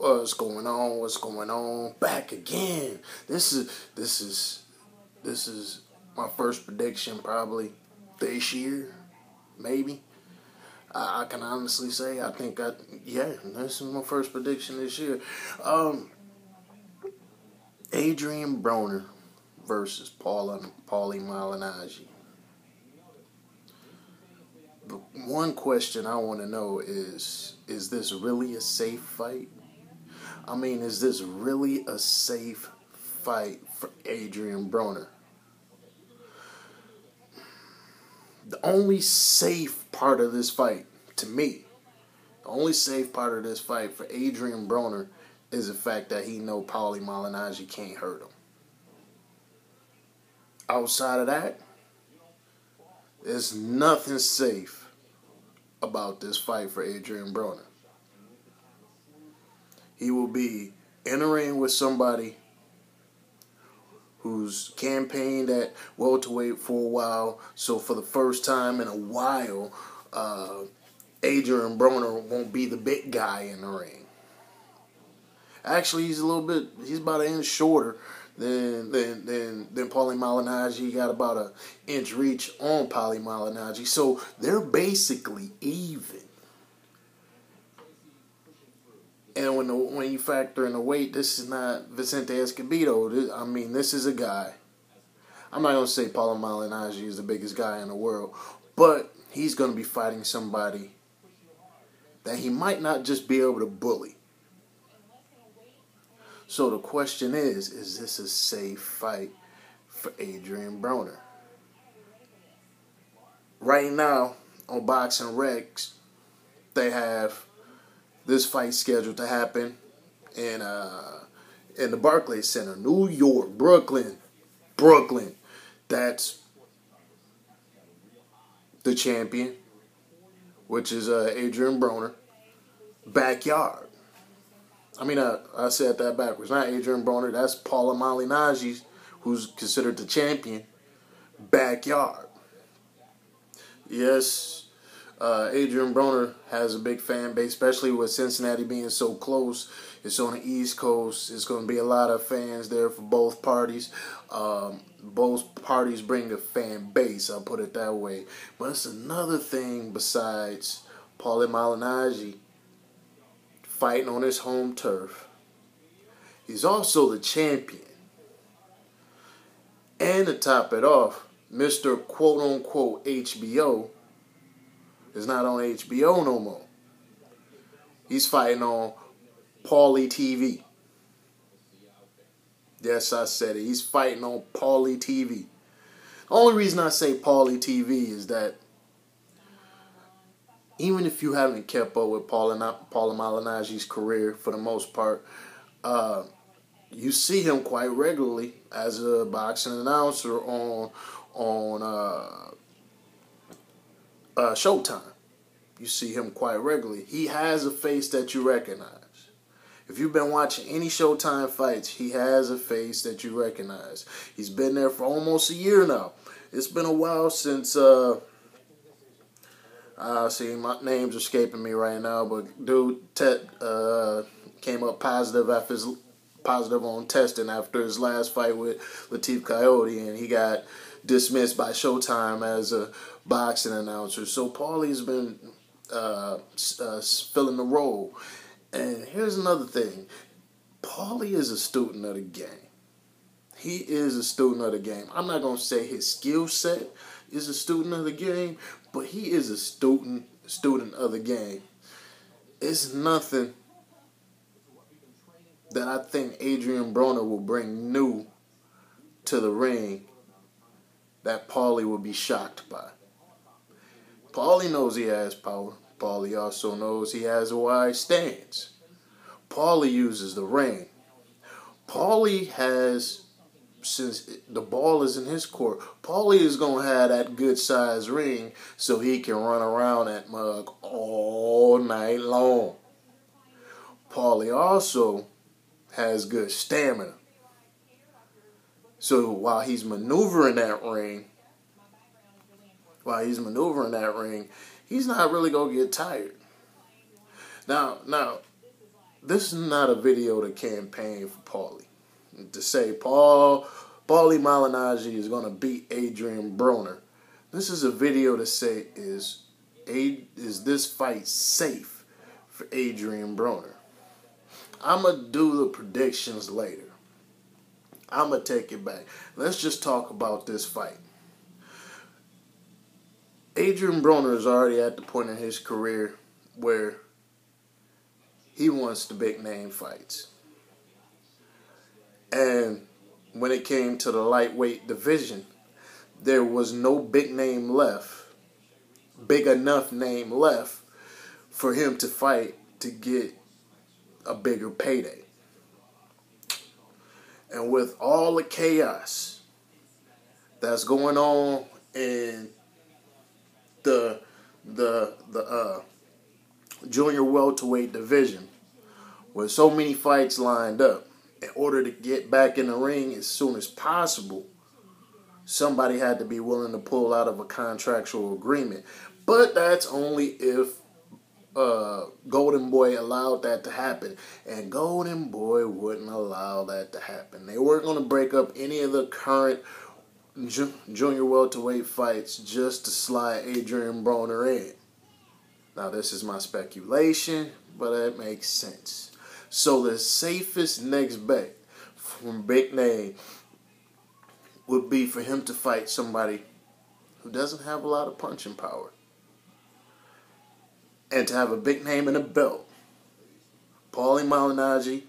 What's going on? What's going on? Back again. This is my first prediction probably this year, maybe. I can honestly say this is my first prediction this year. Adrien Broner versus Paulie Malignaggi. The one question I want to know is this really a safe fight? I mean, is this really a safe fight for Adrien Broner? The only safe part of this fight, to me, the only safe part of this fight for Adrien Broner is the fact that he know Paulie Malignaggi can't hurt him. Outside of that, there's nothing safe about this fight for Adrien Broner. He will be in a ring with somebody who's campaigned at welterweight for a while. So for the first time in a while, Adrien Broner won't be the big guy in the ring. Actually, he's about an inch shorter than Paulie Malignaggi. He got about an inch reach on Paulie Malignaggi. So they're basically even. And when you factor in the weight, this is not Vicente Escobedo. This is a guy. I'm not going to say Paulie Malignaggi is the biggest guy in the world, but he's going to be fighting somebody that he might not just be able to bully. So the question is this a safe fight for Adrien Broner? Right now, on Boxing Recs, they have this fight scheduled to happen in the Barclays Center, New York, Brooklyn. That's the champion, which is Adrien Broner, backyard. I said that backwards. Not Adrien Broner. That's Paulie Malignaggi, who's considered the champion, backyard. Yes. Adrien Broner has a big fan base, especially with Cincinnati being so close. It's on the East Coast. It's going to be a lot of fans there for both parties. Both parties bring a fan base, I'll put it that way. But it's another thing besides Paulie Malignaggi fighting on his home turf. He's also the champion. And to top it off, Mr. quote-unquote HBO is not on HBO no more. He's fighting on Paulie TV. Yes, I said it. He's fighting on Paulie TV. The only reason I say Paulie TV is that even if you haven't kept up with Paulie Malignaggi's career for the most part, you see him quite regularly as a boxing announcer on Showtime. You see him quite regularly. He has a face that you recognize. If you've been watching any Showtime fights, he has a face that you recognize. He's been there for almost a year now. It's been a while since, my name's escaping me right now, but dude came up positive on testing after his last fight with Latif Coyote, and he got dismissed by Showtime as a boxing announcer. So Paulie's been filling the role. And here's another thing. Paulie is a student of the game. He is a student of the game. I'm not going to say his skill set is a student of the game, but he is a student of the game. It's nothing that I think Adrien Broner will bring new to the ring that Paulie will be shocked by. Paulie knows he has power. Paulie also knows he has a wide stance. Paulie uses the ring. Paulie has, since the ball is in his court, Paulie is going to have that good size ring so he can run around that mug all night long. Paulie also has good stamina. So while he's maneuvering that ring, he's not really going to get tired. Now, this is not a video to campaign for Paulie. To say Paulie Malignaggi is going to beat Adrien Broner. This is a video to say, is this fight safe for Adrien Broner? I'm going to do the predictions later. I'm going to take it back. Let's just talk about this fight. Adrien Broner is already at the point in his career where he wants the big name fights. And when it came to the lightweight division, there was no big enough name left for him to fight to get a bigger payday. And with all the chaos that's going on in the junior welterweight division, with so many fights lined up, in order to get back in the ring as soon as possible, somebody had to be willing to pull out of a contractual agreement. But that's only if Golden Boy allowed that to happen. And Golden Boy wouldn't allow that to happen. They weren't going to break up any of the current junior welterweight fights just to slide Adrien Broner in. Now, this is my speculation, but it makes sense. So the safest next bet from big name would be for him to fight somebody who doesn't have a lot of punching power. And to have a big name and a belt. Paulie Malignaggi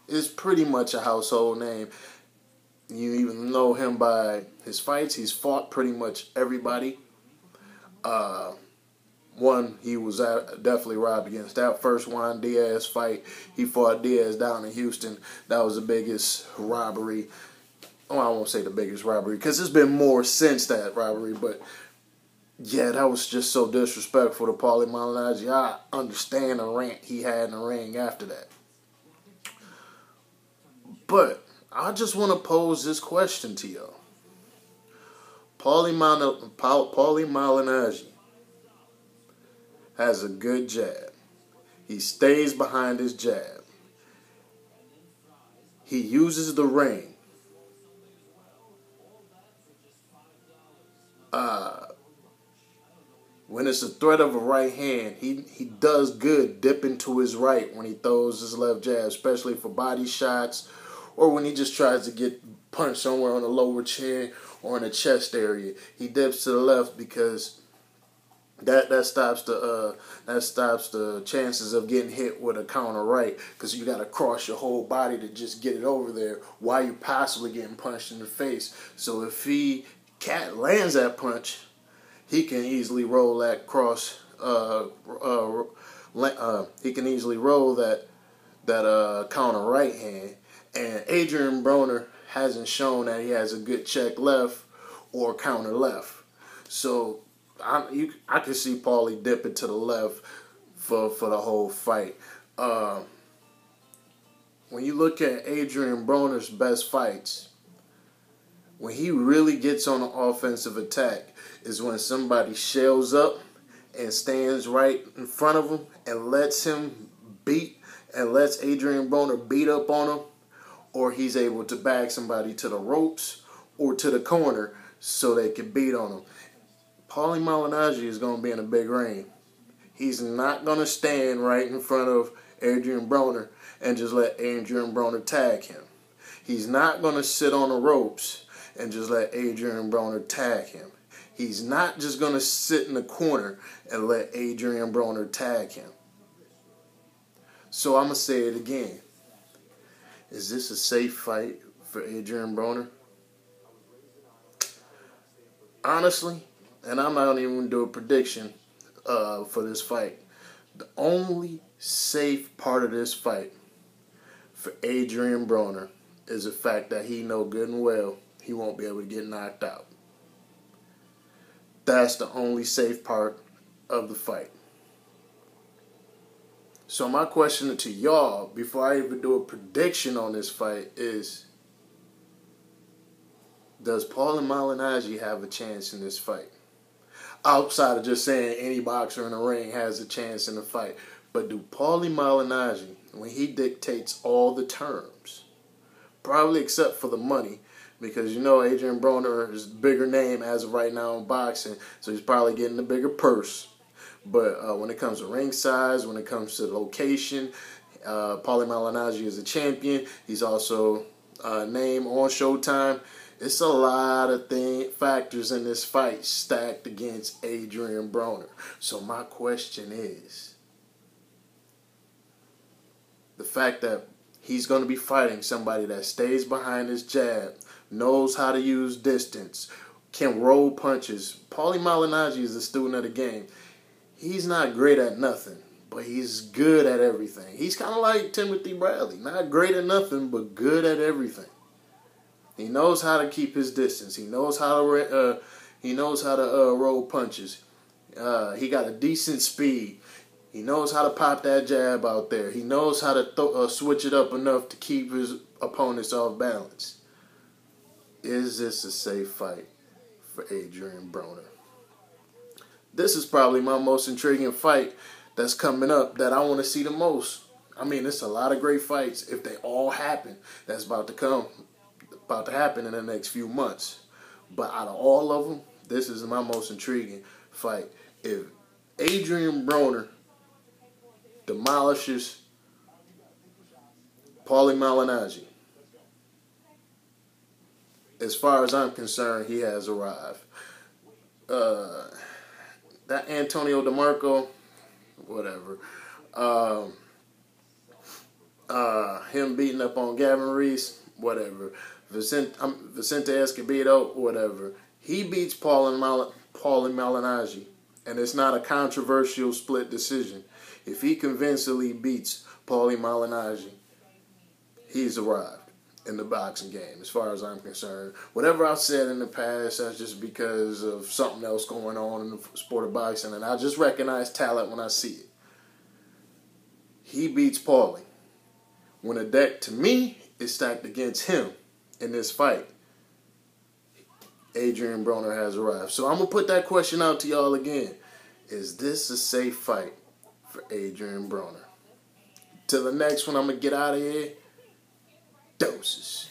is pretty much a household name. You even know him by his fights. He's fought pretty much everybody. One, he was definitely robbed against. That first Juan Diaz fight, he fought Diaz down in Houston. That was the biggest robbery. Oh, I won't say the biggest robbery, because there's been more since that robbery. But, yeah, that was just so disrespectful to Paulie Malignaggi. I understand the rant he had in the ring after that. But I just want to pose this question to y'all. Paulie Malignaggi has a good jab. He stays behind his jab. He uses the ring. When it's a threat of a right hand, he does good dipping to his right when he throws his left jab, especially for body shots, or when he just tries to get punched somewhere on the lower chin or in the chest area. He dips to the left because that stops the chances of getting hit with a counter right, because you got to cross your whole body to just get it over there while you're possibly getting punched in the face. So if Cat lands that punch, he can easily roll that cross. He can easily roll that counter right hand. And Adrien Broner hasn't shown that he has a good check left or counter left. So I can see Paulie dipping to the left for the whole fight. When you look at Adrien Broner's best fights, when he really gets on an offensive attack is when somebody shells up and stands right in front of him and lets Adrien Broner beat up on him, or he's able to bag somebody to the ropes or to the corner so they can beat on him. Paulie Malignaggi is going to be in a big ring. He's not going to stand right in front of Adrien Broner and just let Adrien Broner tag him. He's not going to sit on the ropes and just let Adrien Broner tag him. He's not just going to sit in the corner and let Adrien Broner tag him. So I'm going to say it again. Is this a safe fight for Adrien Broner? Honestly, and I'm not even going to do a prediction for this fight, the only safe part of this fight for Adrien Broner is the fact that he know good and well he won't be able to get knocked out. That's the only safe part of the fight. So my question to y'all, before I even do a prediction on this fight, is, does Paulie Malignaggi have a chance in this fight? Outside of just saying any boxer in the ring has a chance in the fight. But do Paulie Malignaggi, when he dictates all the terms, probably except for the money, because you know Adrien Broner is a bigger name as of right now in boxing, so he's probably getting a bigger purse. But when it comes to ring size, when it comes to location, Paulie Malignaggi is a champion. He's also a name on Showtime. It's a lot of factors in this fight stacked against Adrien Broner. So my question is, the fact that he's going to be fighting somebody that stays behind his jab, knows how to use distance, can roll punches. Paulie Malignaggi is a student of the game. He's not great at nothing, but he's good at everything. He's kind of like Timothy Bradley. Not great at nothing, but good at everything. He knows how to keep his distance. He knows how to roll punches. He got a decent speed. He knows how to pop that jab out there. He knows how to switch it up enough to keep his opponents off balance. Is this a safe fight for Adrien Broner? This is probably my most intriguing fight that's coming up that I want to see the most. I mean, it's a lot of great fights, if they all happen, that's about to happen in the next few months. But out of all of them, this is my most intriguing fight. If Adrien Broner demolishes Paulie Malignaggi, as far as I'm concerned, he has arrived. That Antonio DeMarco, whatever. Him beating up on Gavin Reese, whatever. Vicente Escobedo, whatever. He beats Paulie Malignaggi, and it's not a controversial split decision. If he convincingly beats Paulie Malignaggi, he's arrived in the boxing game, as far as I'm concerned. Whatever I've said in the past, that's just because of something else going on in the sport of boxing, and I just recognize talent when I see it. He beats Paulie. When a deck, to me, is stacked against him in this fight, Adrien Broner has arrived. So I'm going to put that question out to y'all again. Is this a safe fight for Adrien Broner? Till the next one, I'm going to get out of here. Doses.